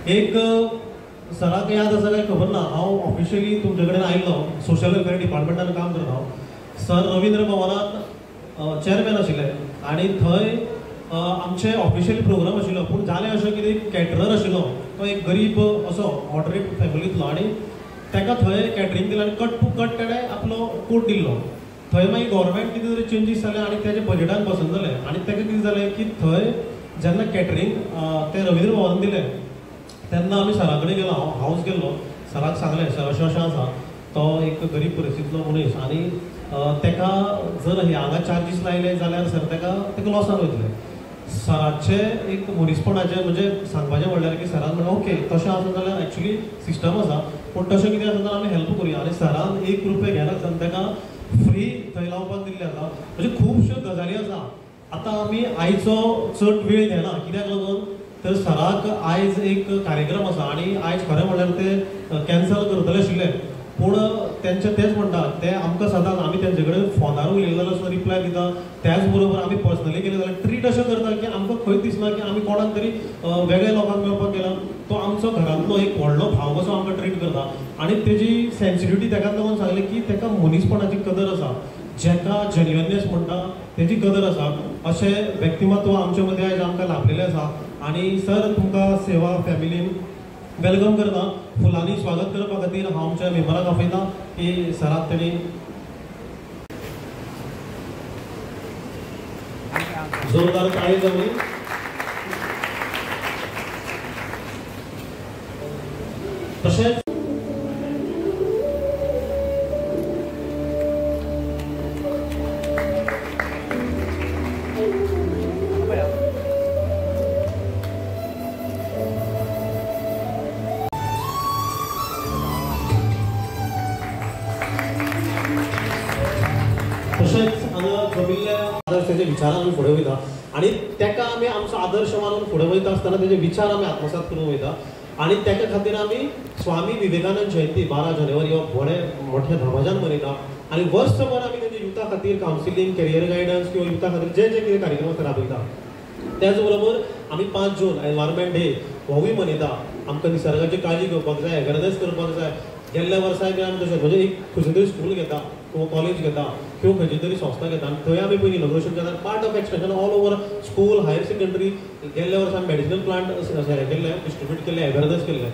एक सराक याद आसा काय खबर ना, हांव ऑफिशियली तुमचे कडेन आयिल्लो सोशल वेलफेअर डिपार्टमेंटान काम करता. सर रवींद्र भवनात चेअरमॅन आशिल्ले आनी थंय आमचे ऑफिशियल प्रोग्राम आशिल्लो. पूण जालें अशें की एक कॅटरर आशिल्लो, तो एक गरीब असो मॉडरेट फॅमिलींतलो आनी ताका थंय कॅटरिंग दिलें आनी कट टू कट ताणें आपलो कोट दिल्लो. थंय मागीर गव्हर्मेंट कितें तरी चेंजीस जाले आनी तेजे बजेटान पसंद जालें आनी ताका कितें जालें की थंय जेन्ना कॅटरिंग ते रवींद्र भवनान दिलें तेन्ना आमी सरा कडेन गेलो. हांवच गेल्लो. सराक सांगलें सर अशें अशें आसा, तो एक गरीब परिस्थितींतलो मनीस आनी ताका जर हांगा चार्जीस लायले जाल्यार सर ताका लॉसान वयतले. सराचे एक मनीसपणाचें म्हणजे सांगपाचें म्हणल्यार की सरान म्हणलें ओके तशें आसा जाल्यार एक्चुली सिस्टम आसा, पूण तशें कितें आसा जाल्यार आमी हेल्प करुया. आनी सरान ₹1 घेनात आनी ताका फ्री थंय लावपाक दिल्लें आसा. म्हणजे खुबश्यो गजाली आसा. आतां आमी आयचो चड वेळ घेना, कित्याक लागून तर सराक आयज एक कार्यक्रम आसा आनी आयज खरें म्हणल्यार ते कॅन्सल करतले आशिल्ले. पूण तेंचे तेच म्हणटात ते आमकां सदांच आमी तेंचे कडेन फोनार उलयलें जाल्यार सुद्दां रिप्लाय दिता. त्याच बरोबर आमी पर्सनली केलें जाल्यार ट्रीट अशें करता की आमकां खंयच दिसना की आमी कोणाक तरी वेगळ्या लोकांक मेळपाक गेला. तो आमचो घरांतलो एक व्हडलो भाव कसो आमकां ट्रीट करता आनी तेजी सेन्सिटिव्हिटी ताकाच लागून सांगलें की ताका मनीसपणाची कदर आसा, जेका जेन्युअननेस म्हणटा तेजी कदर आसा. अशें व्यक्तिमत्व आमचे मदीं आयज आमकां लाभलेलें आसा. आनी सर तुमकां सेवा फॅमिलीन वेलकम करता. फुलांनी स्वागत करपा खातीर हांव आमच्या मेंबराक आपयता की सराक तेणी जोरदार ताळी जावली. तशेंच त्याचे विचार आमी फुडें वयता आनी ताका आमी आमचो आदर्श मानून फुडें वयता आसतना तेजे विचार आमी आत्मसात करून वयता. आनी ताका खातीर आमी स्वामी विवेकानंद जयंती 12 जानेवारी हो मोठ्या धमाजान मनयता. आनी वर्सभर आमी तेजे युथा खातीर कावन्सिलींग, कॅरियर गायडन्स किंवा युथा खातीर जे जे कितें कार्यक्रम आसा राबयता. त्याच बरोबर आमी 5 जून एनवायरमेंट डे होवूय मनयता. आमकां निसर्गाची काळजी घेवपाक जाय, अवेरनेस करपाक जाय. गेल्ल्या वर्सा बी आमी तशें म्हणजे एक खंयचो तरी स्कूल घेता किंवा कॉलेज घेता किंवा खंयची तरी संस्था घेता आनी थंय आमी पयलीं इनॉग्रेशन करता. Part of extension all over school, higher secondary. गेल्ल्या वर्सा मेडिसिनल प्लांट केल्ले, डिस्ट्रिब्यूट केल्ले, अवेरनेस केल्ले.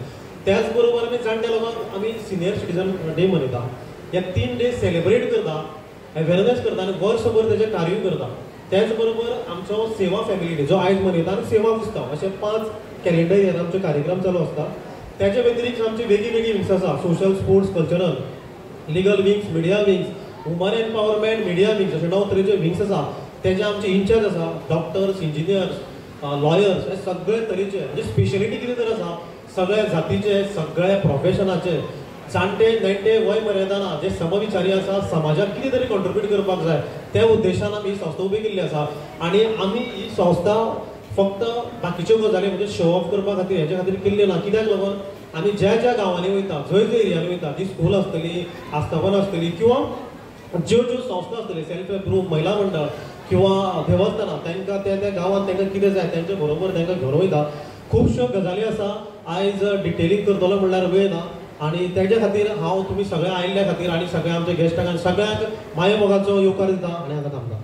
त्याच बरोबर आमी जाणट्या लोकांक आमी सिनियर सिटीजन डे मनयता. ह्या 3 डेज सेलिब्रेट करता, अवेरनेस करता आनी वर्सभर तेजें कार्यय करता. त्याच बरोबर आमचो सेवा फॅमिली डे जो आयज मनयता आनी सेवा उत्सव अशे 5 कॅलेंडर इयर आमचे कार्यक्रम चालू आसता. त्याच्या व्यतिरिक्त आमची वेगळी वेगळी विंग्स आसा. Social, sports, cultural, legal wings, media wings, woman empowerment, media wings अशे 9 तरेचे विंग्स आसा. तेजे आमचे इंचार्ज आसा डॉक्टर्स, इंजिनियर्स, लॉयर्स, हे सगळे तरेचे. म्हणजे स्पेशलिटी कितें तर आसा सगळ्या जातीचे, सगळ्या प्रोफेशनाचे. जाणटे नेणटे वय मर्यादाना जे समविचारी आसा, समाजाक कितें तरी कॉन्ट्रिब्यूट करपाक जाय त्या उद्देशान आमी ही संस्था उबी केल्ली आसा. आनी आमी ही संस्था फक्त बाकीच्यो गजाली म्हणजे शो ऑफ करपा खातीर हेच्या खातीर केल्ली ना. कित्याक लागून आमी ज्या ज्या गांवांनी वयता, जंय जंय एरियांनी वयता, जी स्कूल आसतली, आस्थापना आसतली किंवा ज्यो ज्यो संस्था आसतली, सेल्फ हेल्प ग्रूप, महिला मंडळ किंवा देवस्थानां, तांकां त्या गांवांत तांकां कितें जाय तांचे बरोबर तांकां घेवन वयता. खुबश्यो गजाली आसा. आयज डिटेलिंग करतलो म्हणल्यार वेळ ना आनी तेज्या खातीर हांव तुमी सगळे आयिल्ल्या खातीर आनी सगळ्या आमच्या गेस्टांक आनी सगळ्यांक माये मोगाचो येवकार दिता आनी हांगा थांबता.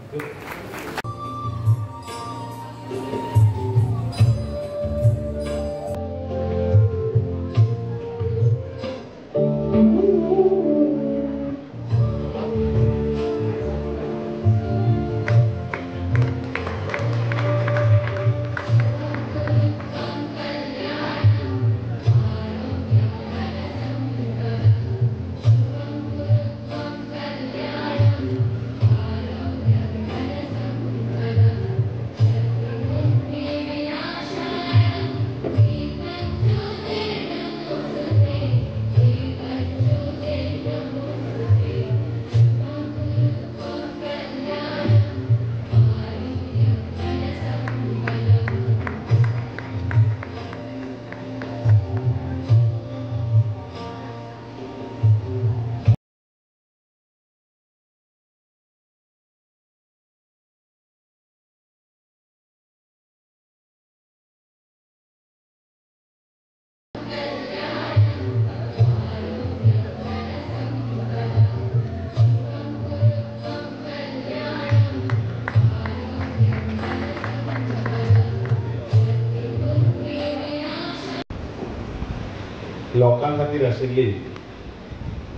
लोकां खातीर आशिल्ली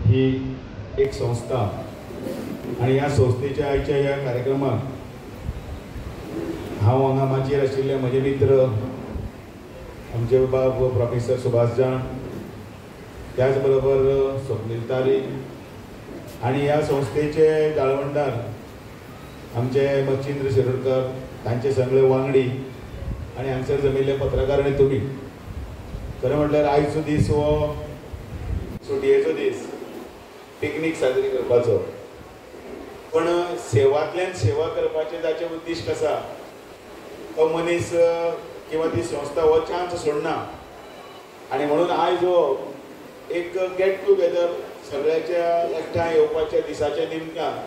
ही एक संस्था आणि ह्या संस्थेच्या आयच्या ह्या कार्यक्रमाक हांव हांगा माचयेर आशिल्ले म्हजे मित्र आमचे बाब प्रोफेसर सुभाष जाण, त्याच बरोबर स्वप्नील तारी आणि ह्या संस्थेचे जाळवणदार आमचे मच्छिंद्र शिरोडकर, तांचे सगळे वांगडी आणि हांगसर जमिल्ले पत्रकार आनी तुमी. खरें म्हटल्यार आयचो दीस हो सुटयेचो दीस, पिकनीक साजरी करपाचो, पण सेवांतल्यान सेवा करपाचें जाचें उद्दिश्ट आसा तो मनीस किंवा ती संस्था हो चान्स सोडना. आणि म्हणून आयज हो एक गेट टुगेदर सगळ्याच्या एकठांय येवपाच्या दिसाच्या निमतान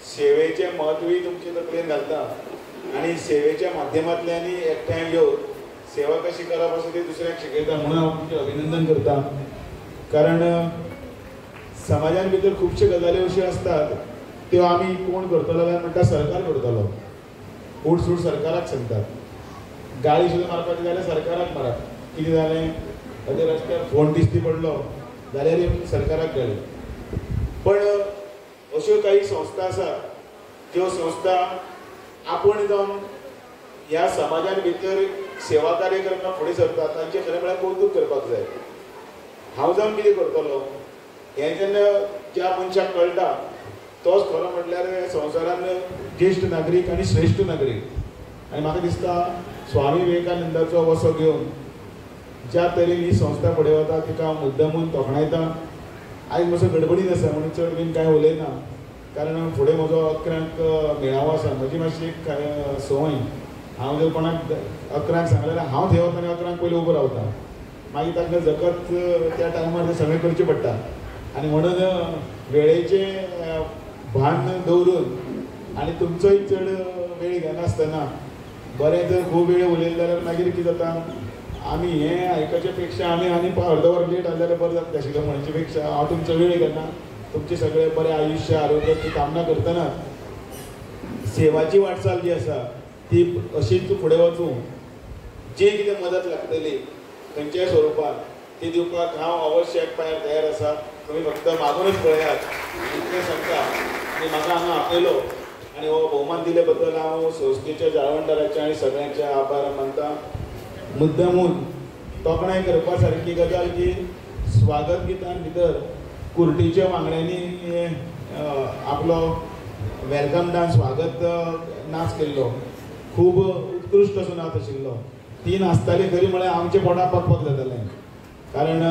सेवेचें म्हत्वूय तुमचे तकलेन घालता आणि सेवेच्या माध्यमांतल्यान एकठांय येवन सेवा कशी करप आसा ती दुसऱ्याक शिकयता. म्हणून हांव तुमचें अभिनंदन करता. कारण समाजान भितर खुबश्यो गजाली अश्यो आसतात त्यो आमी कोण करतलो काय म्हणटा सरकार करतलो, उठसूट सरकाराक सांगतात. गाळी सुद्दां मारपाची जाल्यार सरकाराक मारात. कितें जालें अदे रस्त्यार फोन दिश्टी पडलो जाल्यार सरकाराक गाळी. पण अश्यो काही संस्था आसात ज्यो संस्था आपण जावन ह्या समाजान भितर सेवा कार्य करपाक फुडें सरतात, तांचें खरें म्हळ्यार कौतुक करपाक जाय. हांव जावन कितें करतलो हें जेन्ना ज्या मनशाक कळटा तोच खरो म्हटल्यार संवसारान ज्येश्ठ नागरीक आनी श्रेश्ठ नागरीक. आनी म्हाका दिसता स्वामी विवेकानंदाचो वसो घेवन ज्या तरेन ही संस्था फुडें वता तिका हांव मुद्दमून तोखणायता. आयज मातसो गडबडीन आसा म्हणून चड बीन कांय उलयना, कारण फुडें म्हजो 11क मेळावो आसा. म्हजी मातशी एक संवय, हांव जर कोणाक 11क सांगलें जाल्यार हांव थंय वता आनी 11क पयलीं उबो रावता. मागीर तांकां जगत त्या टायमार तें सगळें करचें पडटा. आनी म्हणून वेळेचें भान दवरून आनी तुमचोय चड वेळ घेनासतना बरें जर खूब वेळ उलयलें जाल्यार मागीर कितें जाता, आमी हें आयकचे पेक्षा आमी आनी अर्द वर लेट आसलें जाल्यार बरें जाता आशिल्लें म्हणचे पेक्षा हांव तुमचो वेळ घेना. तुमचे सगळे बरें आयुश्य आरोग्याची कामना करतना सेवाची वाटचाल जी आसा ती अशीच फुडें वचूं. जी कितें मदत लागतली खंयच्याय स्वरुपान ती दिवपाक हांव अवश्य एकपायार तयार आसा. तुमी फक्त मागूनच पळयात इतलें सांगता. आनी म्हाका हांगा आपयलो आनी हो भोवमान दिले बद्दल हांव संस्थेच्या जाळवणदाराचे आनी सगळ्यांचे आभार मानता. मुद्दमून तोखणाय करपा सारकी गजाल की स्वागत गितान भितर कुर्टीच्या वांगड्यांनी आपलो वेलकम डान्स स्वागत नाच केल्लो, खूब उत्कृश्ट असो नाच आशिल्लो. ती नाचताली खरी म्हळ्यार आमचे पोटाक पकपक जातालें, कारण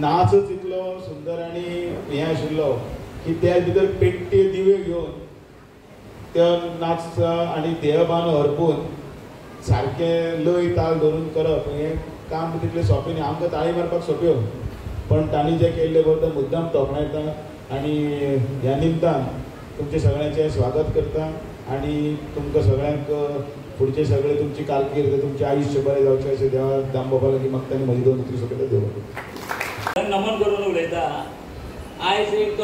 नाचच इतलो सुंदर आनी हें आशिल्लो की त्या भितर पेट्टे दिवे घेवन त्यो नाच आनी देहभान हरपून सारकें लय ताल धरून करप हें काम तितलें सोंपें न्ही. आमकां ताळी मारपाक सोंप्यो, पण तांणी जें केल्लें बद्दल मुद्दाम तोखणायता. आनी ह्या निमतान तुमचे सगळ्यांचें स्वागत करता आनी तुमकां सगळ्यांक फुडचें सगळें तुमची कारकीर्द तुमचें आयुश्य बरें जावचें अशें देवा दामबाबा लागीं मागता आनी म्हजी दोन उतरां सकयता देव नमन करून उलयता. आयज एक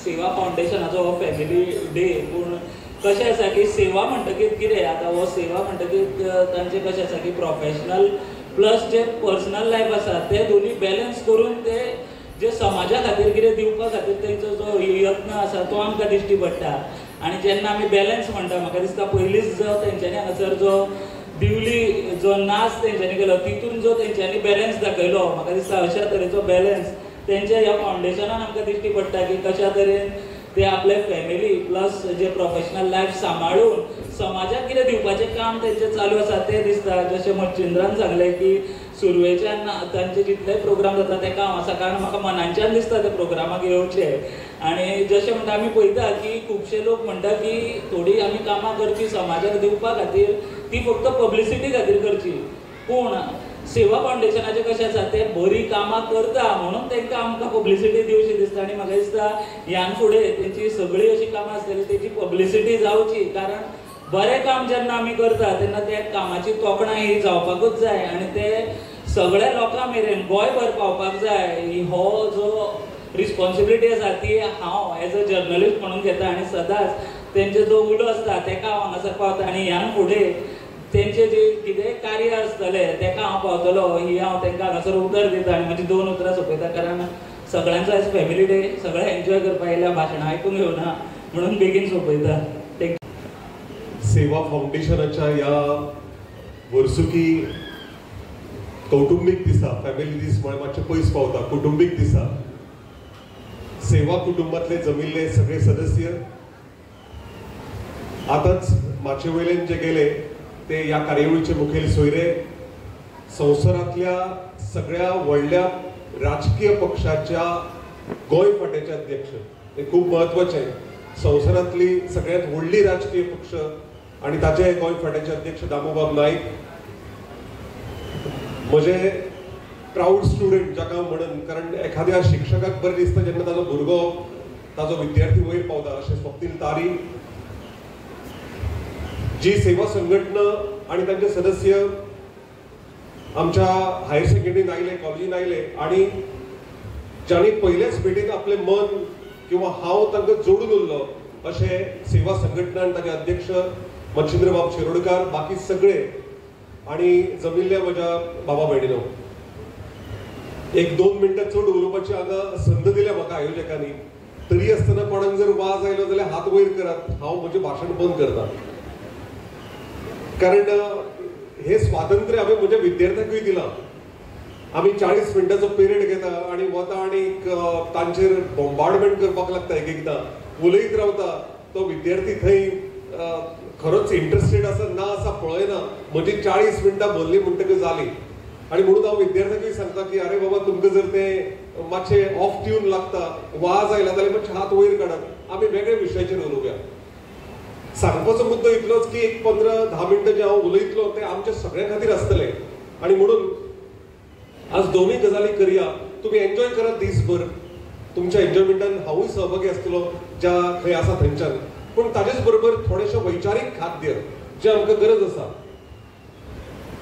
सेवा फावंडेशनाचो हो फॅमिली डे, पूण कशें आसा की सेवा म्हणटकीर कितें आतां हो सेवा म्हणटकीर तांचें कशें आसा की प्रोफेशनल प्लस जे पर्सनल लायफ आसा ते दोनी बॅलन्स करून ते जे समाजा खातीर कितें दिवपा खातीर तेंचो जो यत्न आसा तो आमकां दिश्टी पडटा. आनी जेन्ना आमी बॅलन्स म्हणटा म्हाका दिसता पयलींच जो तेंच्यांनी हांगासर जो दिवली जो नाच तेंच्यांनी केलो तितून जो तेंच्यांनी बॅलन्स दाखयलो म्हाका दिसता अशा तरेचो बॅलन्स तेंच्या ह्या फावंडेशनान आमकां दिश्टी पडटा की कशा तरेन ते आपले फॅमिली प्लस जे प्रोफेशनल लायफ सांबाळून समाजाक कितें दिवपाचें काम तेंचें चालू आसा तें दिसता. जशें मच्छिंद्रान सांगलें की सुरवेच्यान तांचे जितले प्रोग्राम जाता तेका हांव सकाळ म्हाका मनांच्यान दिसता ते प्रोग्रामाक येवचे. आनी जशें म्हणटा आमी पळयता की खुबशे लोक म्हणटा की थोडी आमी कामां करची समाजाक दिवपा खातीर ती फक्त पब्लिसिटी खातीर करची, पूण सेवा फावंडेशनाचें कशें आसा ते बरी कामां करता म्हणून तांकां आमकां पब्लिसिटी दिवची दिसता. आनी म्हाका दिसता ह्यान फुडें तेंची सगळी अशी कामां आसतली तेची पब्लिसिटी जावची, कारण बरें काम जेन्ना आमी करता तेन्ना त्या कामाची तोखणाय ही जावपाकूच जाय आनी ते सगळ्या लोकां मेरेन गोंयभर पावपाक जाय. हो जो रिस्पॉन्सिबिलिटी आसा ती हांव एज अ जर्नलिस्ट म्हणून घेता आनी सदांच तेंचे जो उलो आसता तेका हांव हांगासर पावता. आनी ह्यान फुडें तेंचे जे कितें कार्य आसतलें तेका हांव पावतलो ही हांव तांकां हांगासर उतर दिता आनी म्हजी 2 उतरां सोंपयता. कारण सगळ्यांचो आयज फॅमिली डे, सगळे एन्जॉय करपाक येयल्या, भाशणां आयकूंक येवना म्हणून बेगीन सोंपयता. सेवा फाउंडेशनाच्या या वर्सुकी कौटुंबीक दिसा, फॅमिली दीस म्हळ्यार मातशें पयस पावता, कुटुंबीक दिसा सेवा कुटुंबातले जमिल्ले सगळे सदस्य आताच माचे वयल्यान जे गेले ते या कार्यावळीचे मुखेल सोयरे, संवसारांतल्या सगळ्या व्हडल्या राजकीय पक्षाच्या गोंय फांट्याचे अध्यक्ष. हे खूब महत्वाचें. संवसारांतली सगळ्यांत व्हडली राजकीय पक्ष आणि ताचे गोंय फांट्याचे अध्यक्ष दामोबाब नाईक, म्हजे प्राऊड स्टुडंट जाका म्हणून. कारण एखाद्या शिक्षकाक बरें दिसता जेन्ना ताजो भुरगो, ताजो विद्यार्थी वयर पावता. अशें स्वप्नील तारी, जी सेवा संघटना आणि तांचे सदस्य आमच्या हायर सेकंडरीन आयले, कॉलेजीन आयले आणि ज्यांनी पहिल्याच भेटीत आपले मन किंवा हांव तांकां जोडून उरलो अशें सेवा संघटना आणि ताचे अध्यक्ष मच्छिंद्रबाब शिरोडकार, बाकी सगळे आणि जमिल्ल्या म्हज्या बाबा भयणीनो. 1-2 मिनटां चड उलोवपाची हांगा संद दिल्या म्हाका आयोजकांनी. तरी आसतना कोणाक जर वाज आयलो जाल्यार हात वयर करात, हांव म्हजें भाशण बंद करता. कारण हे स्वातंत्र्य हांवें म्हज्या विद्यार्थ्यांकूय दिलां. आमी 40 मिनटांचो पिरियड घेता आणि वता आणि तांचेर बॉम्बार्डमेंट करपाक लागता. एकदां उलयत रावता. तो विद्यार्थी थंय खरोच इंटरेस्टेड आसा ना आसा पळयना. म्हजी 40 मिनटां भरली म्हणटकच जाली. आणि म्हणून हांव विद्यार्थ्यांकूय सांगता की अरे बाबा, तुमकां जर ते मातशे ऑफ ट्यून लागता, वाज आयला जाल्यार मातशे हात वयर काडात, आमी वेगळ्या विशयाचेर उलोवया. सांगपाचो मुद्दो इतलोच की 15-10 मिनटां जे हांव उलयतलो ते आमच्या सगळ्यां खातीर आसतले. आणि म्हणून आज दोनूय गजाली करया. तुम्ही एन्जॉय करात दिसभर. तुमच्या एन्जॉयमेंटान हांवूय सहभागी आसतलो ज्या खंय आसा थंयच्यान. पूण ताजेच बरोबर थोडेशें वैचारीक खाद्य जे आमकां गरज आसा.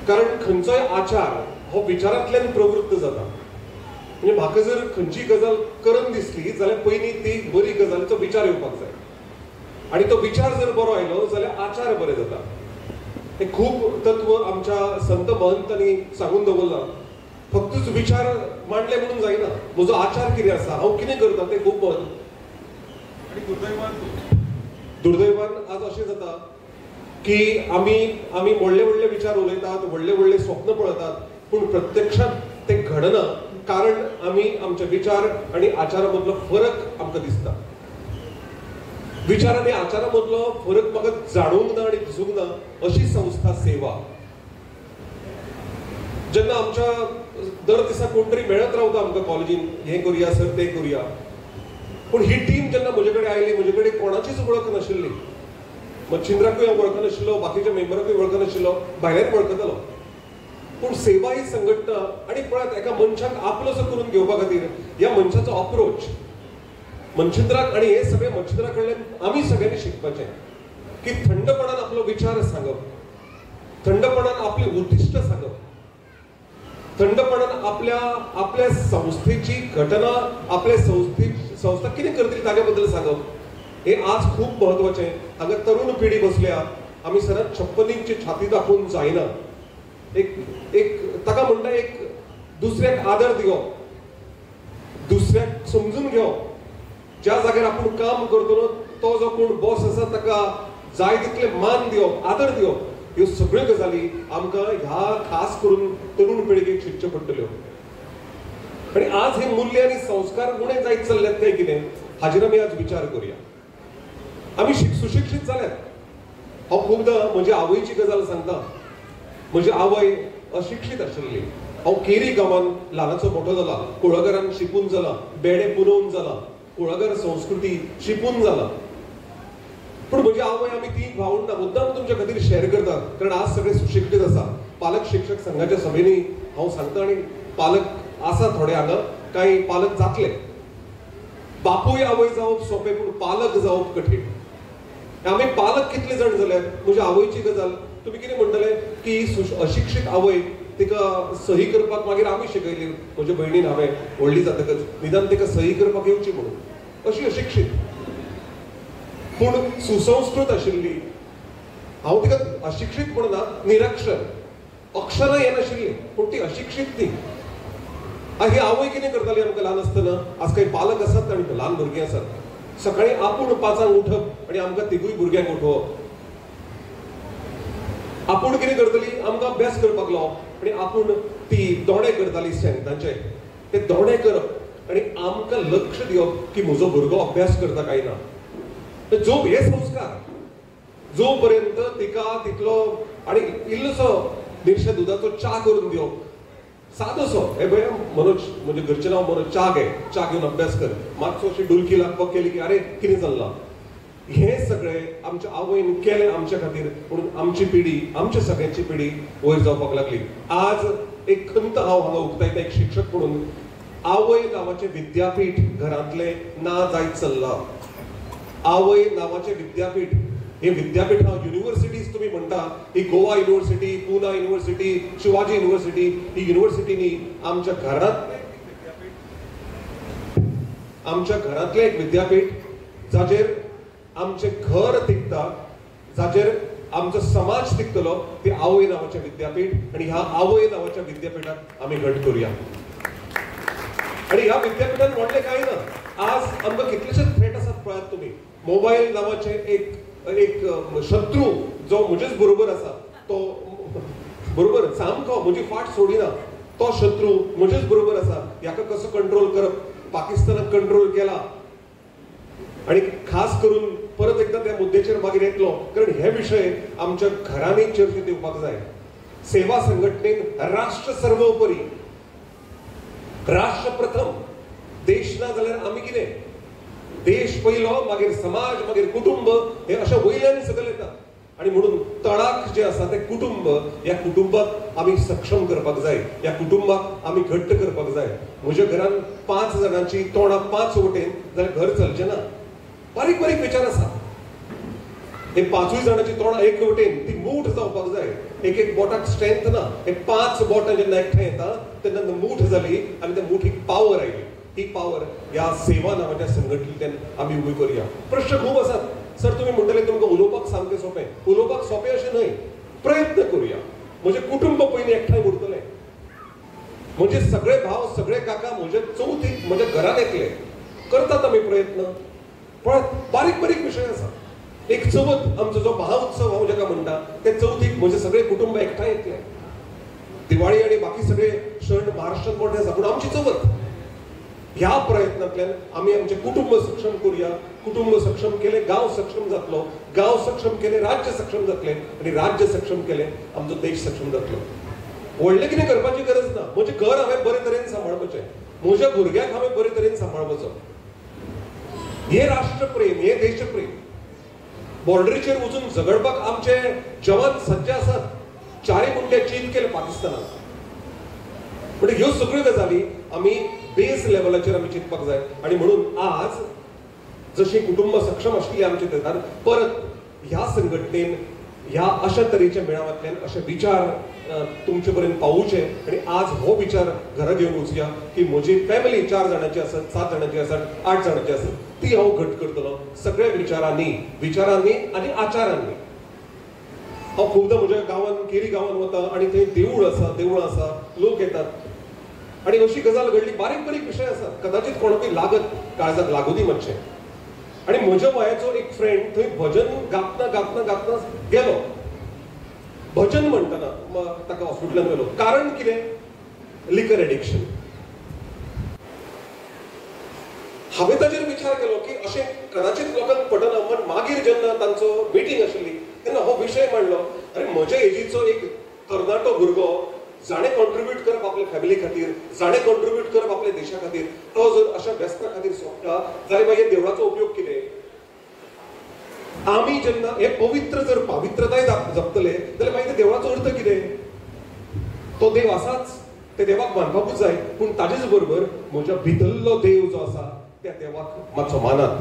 कारण खंयचोय आचार हो विचारांतल्यान प्रवृत्त जाता. म्हणजे म्हाका जर खंयची गजाल करन दिसली जाल्यार पयलीं ती बरी गजालीचो विचार येवपाक जाय. आणि तो विचार जर बरो आयलो जाल्यार आचार बरे जाता. हे खूब तत्व आमच्या संत महंतांनी सांगून दवरला. फक्तच विचार मांडले म्हणून जायना. म्हजो आचार कितें आसा, हांव कितें करता तें खूब महत्व. आणि दुर्दैवान आज अशें जाता की आमी व्हडले व्हडले विचार उलयतात, व्हडले व्हडले स्वप्न पळयतात, पूण प्रत्यक्षात ते घडना. कारण आमी आमचे विचार आणि आचारा मदलो फरक आमकां दिसता. विचार आणि आचारा मदलो फरक म्हाका जाणूंक ना आणि दिसूंक ना अशी संस्था सेवा. जेन्ना आमच्या दर दिसा कोण तरी मेळत रावता आमकां कॉलेजीन, हें करुया सर तें करुया. पूण ही टीम जेन्ना म्हजे कडेन आयली, म्हजे कडेन कोणाचीच वळख नाशिल्ली. मच्छिंद्राकूय हांव वळखनाशिल्लो, बाकीच्या मेंबराकूय वळखनाशिल्लो, भायल्यान वळखतालो. पूण सेवा ही संघटना आणि पळयात एका मनशाक आपलोसो करून घेवपा खातीर ह्या मनशाचो अप्रोच मच्छिंद्राक आणि हे सगळे मच्छिंद्रा कडल्यान आमी सगळ्यांनी शिकपाचें की थंडपणान आपलो विचार सांगप, थंडपणान आपली उद्दिष्ट सांगप, थंडपणान आपल्या संस्थेची घटना, आपल्या संस्था कितें करतली ताचे बद्दल सांगप. हे आज खूब महत्वाचें. हांगा तरुण पिढी बसल्या. आमी सदांच छप्पनींची छाती दाखोवन जायना. एक ताका म्हणटा एक दुसऱ्याक आदर दिवप, दुसऱ्याक समजून घेवप. ज्या जाग्यार आपूण काम करतलो तो जो कोण बॉस आसा ताका जाय तितले मान दिवप, आदर दिवप. ह्यो सगळ्यो गजाली आमकां ह्या खास करून तरुण पिळगेक शिकच्यो पडटल्यो. आणि आज हे मूल्य आणि संस्कार उणे जायत चल्ल्यात काय कितें हाजेर आमी आज विचार करुया. आमी सुशिक्षीत जाल्यात. हांव खुबदां म्हज्या आवयची गजाल सांगता. म्हजी आवय अशिक्षीत आशिल्ली. हांव केरी गांवांत ल्हानाचो मोठो जाला, कुळागरांत शिकून जाला, बेडे पुरोवन जाला, कुळागर संस्कृती शिकून जाला. पूण म्हजी आवय आमी तीन भावंडां मुद्दाम तुमच्या खातीर शेअर करतात. कारण आज सगळे सुशिक्षीत आसा. पालक शिक्षक संघाच्या सभेनी हांव सांगता आणि पालक आसा थोडे हांगा, काही पालक जातले. बापूय आवय जावप सोंपें पूण पालक जावप कठीण. आमी पालक कितले जाण जाल्यात. म्हज्या आवयची गजाल तुमी कितें म्हणटले की अशिक्षीत आवय तिका सही करपाक मागीर आमी शिकयली. म्हज्या भयणीन हांवें व्हडली जातकच निदान तिका सही करपाक येवची म्हणून. अशी अशिक्षीत पूण सुसंस्कृत आशिल्ली. हांव तिका अशिक्षीत म्हणना, निरक्षर, अक्षरां येनाशिल्ली, पूण ती अशिक्षीत न्ही. ही आवय कितें करताली आमकां ल्हान आसतना? आज काही पालक आसात आनी ल्हान भुरगीं आसात. सकाळी आपूण 5 उठप आणि आमकां तिगूय भुरग्यांक उठोवप. आपूण कितें करतली? आमकां अभ्यास करपाक लावप आणि आपूण ती दोणे करताली स्ट्रेंथाचे. ते दोणे करप आणि आमकां लक्ष दिवप की म्हजो भुरगो अभ्यास करता काय ना. जो हे संस्कार जो पर्यंत तिका तितलो आणि इल्लोसो निरशा दुधाचो च्या करून दिवप, सादोसो, हे भय मनोज म्हणजे घरचे नांव मनोज, च्या घे, च्या घेवन अभ्यास कर, मातसो अशी डुलकी लागपाक केली की अरे कितें जाल्ला. हे सगळे आमच्या आवयन केले आमच्या खातीर, म्हणून आमची पिढी, आमच्या सगळ्यांची पिढी वयर जावपाक लागली. आज एक खंत हांव हांगा उक्तायता एक शिक्षक म्हणून, आवय नांवाचें विद्यापीठ घरांतले ना जायत चल्ला. आवय नांवाचें विद्यापीठ, हे विद्यापीठ हांव युनिव्हर्सिटीज तुम्ही म्हणटा, ही Goa university, Poona university, Shivaji university, ही युनिव्हर्सिटीनी आमच्या घरांतलें एक विद्यापीठ जाचेर आमचें घर तिगता, जाचेर आमचो समाज तिगतलो, ती आवय नांवाचें विद्यापीठ. आणि ह्या आवय नांवाच्या विद्यापीठाक आमी घट करूया. आणि ह्या विद्यापीठान व्हडलें कांय ना. आज आमकां कितलेशेच थ्रेट आसात पळयात तुमी. मोबायल नांवाचे एक शत्रू जो म्हजेच बरोबर आसा, तो बरोबर सामको म्हजी फाट सोडिना, तो शत्रू म्हजेच बरोबर आसा. ह्याका कसो कंट्रोल करप? पाकिस्तानाक कंट्रोल केला. आणि खास करून परत एकदा त्या मुद्द्याचेर मागीर येतलो, कारण हे विशय आमच्या घरांनी चर्चेत येवपाक जाय. सेवा संघटनेन राष्ट्र सर्वोपरी, राष्ट्र प्रथम, देश ना जाल्यार आमी कितें? देश पयलो, मागीर समाज, मागीर कुटुंब, हे अशें वयल्यान सकयल येता. आणि म्हणून तळाक जे आसा ते कुटुंब, ह्या कुटुंबाक आमी सक्षम करपाक जाय, ह्या कुटुंबाक आमी घट्ट करपाक जाय. म्हज्या घरान 5 जाणांची तोंडां 5 वटेन जाल्यार घर चलचें ना. बारीक बारीक विचार आसा. हे 5 जाणांची तोंडां एक वटेन, ती मूठ जावपाक जाय. एक बोटाक स्ट्रेंथ ना. हे 5 बोटां जेन्ना एकठांय येता तेन्ना मूठ जाली आणि त्या मुठीक पावर आयली. ही पावर ह्या सेवा नांवाच्या संघटनेंतल्यान आमी उबी करूया. प्रश्न खूब आसात. सर तुम्ही म्हणटले तुमकां उलोवपाक सामकें सोंपें. उलोवपाक सोंपें अशें न्हय. प्रयत्न करूया. म्हजें कुटुंब पयलीं एकठांय उरतलें. म्हजे सगळे भाव, सगळे काका म्हजे चवथीक म्हज्या घरांत येतले. करतात आमी प्रयत्न. पण बारीक बारीक विशय आसा. एक चवथ, आमचो जो महाउत्सव हांव जाका म्हणटा, ते चवथीक म्हजे सगळे कुटुंब एकठांय येतले. दिवाळी आणि बाकी सगळे सण महाराष्ट्रात मोठे आसा, पूण आमची चवथ. ह्या प्रयत्नांतल्यान आमी आमचे कुटुंब सक्षम करूया. कुटुंब सक्षम केले, गांव सक्षम जातलो. गांव सक्षम केले, राज्य सक्षम जातले. आणि राज्य सक्षम केले, आमचो देश सक्षम जातलो. व्हडलें कितें करपाची गरज ना. म्हजें घर हांवें बरे तरेन सांबाळपाचें, म्हज्या भुरग्यांक हांवें बरे तरेन सांबाळपाचो. हे राष्ट्रप्रेम, हे देशप्रेम. बॉर्डरीचेर वचून झगडपाक आमचे जवान सज्ज आसात. 4 मुंडे चीज केले पाकिस्तानाक. म्हणजे ह्यो सगळ्यो गजाली आमी बेस लेवलाचेर आमी चिंतपाक जाय. आणि म्हणून आज जशी कुटुंब सक्षम आशिल्ली आमच्या देशांत, परत ह्या संघटनेन ह्या अशा तरेच्या मेळाव्यांतल्यान अशे विचार तुमचे पर्यंत पावूचे. आणि आज हो विचार घरा घेवन वचुया की म्हजी फॅमिली 4 जाणांची आसत, 7 जाणांची आसत, 8 जाणांची आसत, ती हांव घट करतलो सगळ्या विचारांनी आणि आचारांनी. हांव खुबदां म्हज्या गांवांत, केरी गांवांत वता आणि थंय देवूळ आसा, लोक येतात. आणि अशी गजाल घडली, बारीक बारीक विशय आसात, कदाचित कोणाकूय लागत, काळजाक लागू दी मातशें. आणि म्हज्या वयाचो एक फ्रेंड थंय भजन गातना गेलो. भजन म्हणटना ताका हॉस्पिटलांत गेलो. कारण कितें? लिकर एडिक्शन. हांवें ताचेर विचार केलो की अशें कदाचित लोकांक पडना, पण मागीर जेन्ना तांचो मिटींग आशिल्ली तेन्ना हो विशय मांडलो. अरे म्हज्या एजीचो एक तरणाटो भुरगो, जाणें कॉन्ट्रिब्यूट करप आपल्या फॅमिली खातीर, जाणें कॉन्ट्रिब्यूट करप आपल्या देशा खातीर, तो जर अशा व्यस्ता खातीर सोंपता जाल्यार मागीर देवळाचो उपयोग कितें? आमी जेन्ना हे पवित्र जर पावित्रताय जपतले जाल्यार मागीर देवळाचो अर्थ कितें? तो देव आसाच, ते देवाक मानपाकूच जाय, पूण ताजेच बरोबर म्हज्या भितरलो देव जो आसा त्या देवाक मातसो मानात.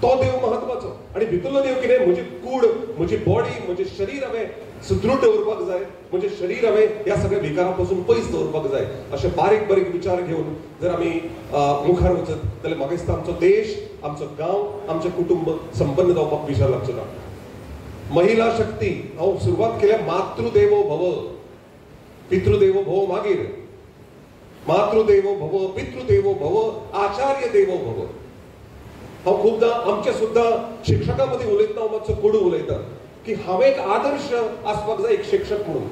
तो देव महत्वाचो. आणि भितरलो देव कितें? म्हजी कूड, म्हजी बॉडी, म्हजें शरीर हांवें सुदृढ दवरपाक जाय, म्हजें शरीर हांवें ह्या सगळ्या विकारा पासून पयस दवरपाक जाय. अशे बारीक बारीक विचार घेवन जर आमी मुखार वचत जाल्यार म्हाका दिसता आमचो देश, आमचो गांव, आमचें कुटुंब संपन्न जावपाक विचार लागचो ना. महिला शक्ती हांव सुरवात केल्या मातृदेवो भव पितृदेवो भव मागीर मातृदेवो भव पितृदेवो भव आचार्य देवो भव. हांव खूबदां आमच्या सुद्धा शिक्षकां मदीं उलयतना हांव मातसो कोडू उलयता की हांवें एक आदर्श आसपाक जाय एक शिक्षक म्हणून.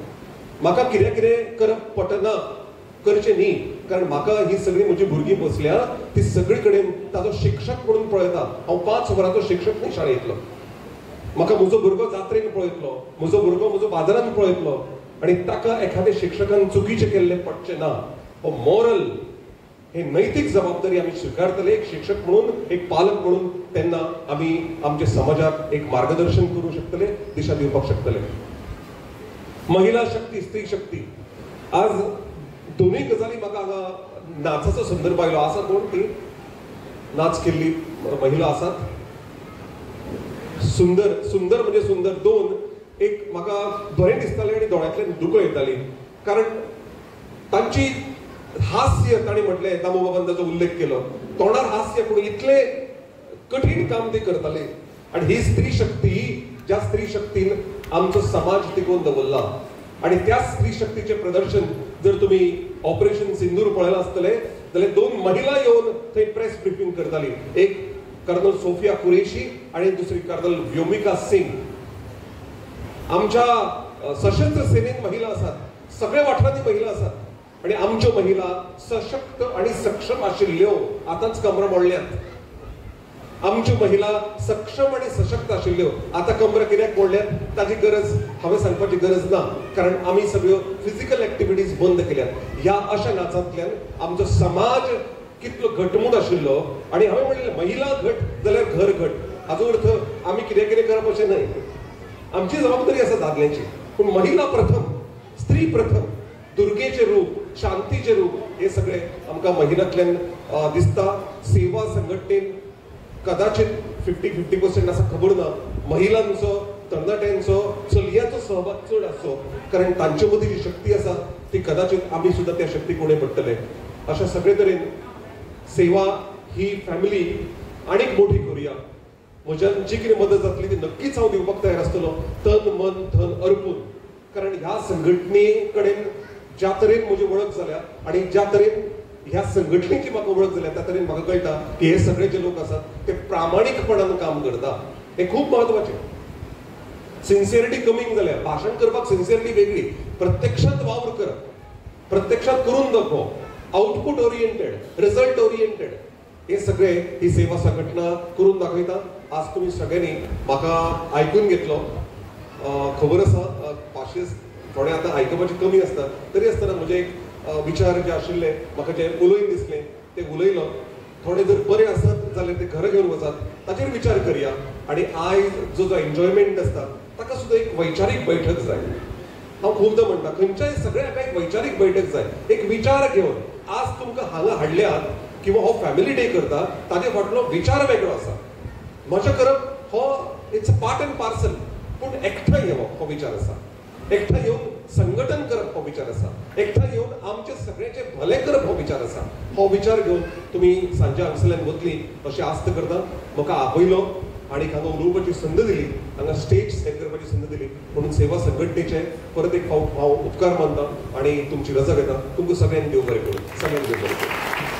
म्हाका कितें कितें करप पटना करचें न्ही, कारण म्हाका ही सगळीं म्हजी भुरगीं बसल्या ती सगळी कडेन ताजो शिक्षक म्हणून पळयता. हांव 5 वरांचो शिक्षक न्ही शाळेंतलो. म्हाका म्हजो भुरगो जात्रेन पळयतलो, म्हजो भुरगो म्हजो बाजारांत पळयतलो आनी ताका एखाद्या शिक्षकान चुकीचें केल्लें पडचें ना. हो मॉरल हे नैतीक जबाबदारी आमी स्वीकारतले एक शिक्षक म्हणून, एक पालक म्हणून. तेन्ना आमी आमच्या समाजाक एक मार्गदर्शन करूं शकतले, दिशा दिवपाक शकतले. महिला शक्ती, स्त्री शक्ती, आज दोनूय गजाली म्हाका हांगा नाचाचो संदर्भ आयलो. आसा कोण ती नाच केल्ली महिला आसात? सुंदर सुंदर म्हणजे सुंदर. दोन एक म्हाका बरें दिसतालें आनी दोळ्यांतल्यान दुकां येताली, कारण तांची हास्य तांणी म्हटलें, दामोबाबान ताचो उल्लेख केलो, तोंडार हास्य पूण इतलें कठीण काम ते करताले. आनी ही स्त्री शक्ती, ज्या स्त्री शक्तीन आमचो समाज टिकोवन दवरला आनी त्या स्त्री शक्तीचें प्रदर्शन जर तुम्ही ऑपरेशन सिंदूर पळयलां आसतलें जाल्यार 2 महिला येवन थंय प्रेस ब्रिफींग करताली. एक कर्नल सोफिया कुरेशी आणि दुसरी कर्नल व्योमिका सिंग. आमच्या सशस्त्र सेनेत महिला आसात, सगळ्या वाठारांनी महिला आसात आणि आमच्यो महिला सशक्त आणि सक्षम आशिल्ल्यो आतांच कमरां मोडल्यात. आमच्यो महिला सक्षम आणि सशक्त आशिल्ल्यो आता कमरां कित्याक मोडल्यात ताची गरज हांवें सांगपाची गरज ना, कारण आमी सगळ्यो फिजिकल एक्टिविटीज बंद केल्यात. ह्या अशा नाचांतल्यान आमचो समाज कितलो घटमूट आशिल्लो. आणि हांवें म्हणलें महिला घट जाल्यार घर घट. हाचो अर्थ आमी कितें कितें करप अशें न्हय. आमची जबाबदारी आसा दादल्यांची, पूण महिला प्रथम, स्त्री प्रथम, दुर्गेचें रूप, शांतीचें रूप हे सगळें आमकां महिलांतल्यान दिसता. सेवा संघटनेन कदाचित 50-50% असा खबर ना महिलांचो, तरणाट्यांचो, चलयांचो सहभाग चड आसचो, कारण तांचे मदीं जी शक्ती आसा ती कदाचित आमी सुद्धा त्या शक्तीक उणें पडटले. अशा सगळे तरेन सेवा ही फॅमिली आनीक मोठी करूया. म्हज्यान जी कितें मदत जातली ती नक्कीच हांव दिवपाक तयार आसतलो, तन मन धन अर्पून. कारण ह्या संघटने कडेन ज्या तरेन म्हजी वळख जाल्या आनी ज्या तरेन ह्या संघटनेची म्हाका वळख जाल्या त्या तरेन म्हाका कळटा की हे सगळे जे लोक आसात ते प्रामाणीकपणान काम करता. हे खूब महत्वाचें. सिन्सियरिटी कमी जाल्या. भाशण करपाक सिन्सियरिटी वेगळी, प्रत्यक्षात वावर करप, प्रत्यक्षात करून दाखोवप, आउटपुट ओरिएंटेड, रिझल्ट ओरिएंटेड, हे सगळे ही सेवा संघटना करून दाखयता. आज तुम्ही सगळ्यांनी म्हाका आयकून घेतलो. खबर आसा पाशेस थोडे आतां आयकपाचे कमी आसता, तरी आसतना म्हजे एक विचार जे आशिल्ले म्हाका जे उलयन दिसले ते उलयलो. थोडे जर बरे आसत जाल्यार ते घरा घेवन वचात, ताचेर विचार करया. आणि आयज जो एन्जॉयमेंट आसता ताका सुद्धा एक वैचारीक बैठक जाय. हांव खूबदां म्हणटा खंयच्याय सगळ्या हाका एक वैचारीक बैठक जाय, एक विचार घेवन. आज तुमकां हांगा हाडल्यात किंवा हो फॅमिली डे करता ताजे फाटलो विचार वेगळो आसा. मजा करप हो it's a part and parcel, पूण एकठांय येवप हो विचार आसा. एकठांय येवन संघटन करप हो विचार आसा. एकठांय येवन आमचे सगळ्यांचे भले करप हो विचार आसा. हो विचार घेवन तुम्ही सांजे हांगसरल्यान वतली अशी आस्त करता. म्हाका आपयलो आणि हांगा उलोवपाची संद दिली, हांगा स्टेज सेट करपाची संद दिली, म्हणून सेवा संघटनेचे परत एक फावट हांव उपकार मानता आणि तुमची रजा घेता. तुमकां सगळ्यांक देव बरें करूं. सगळ्यांक देव बरें करूं.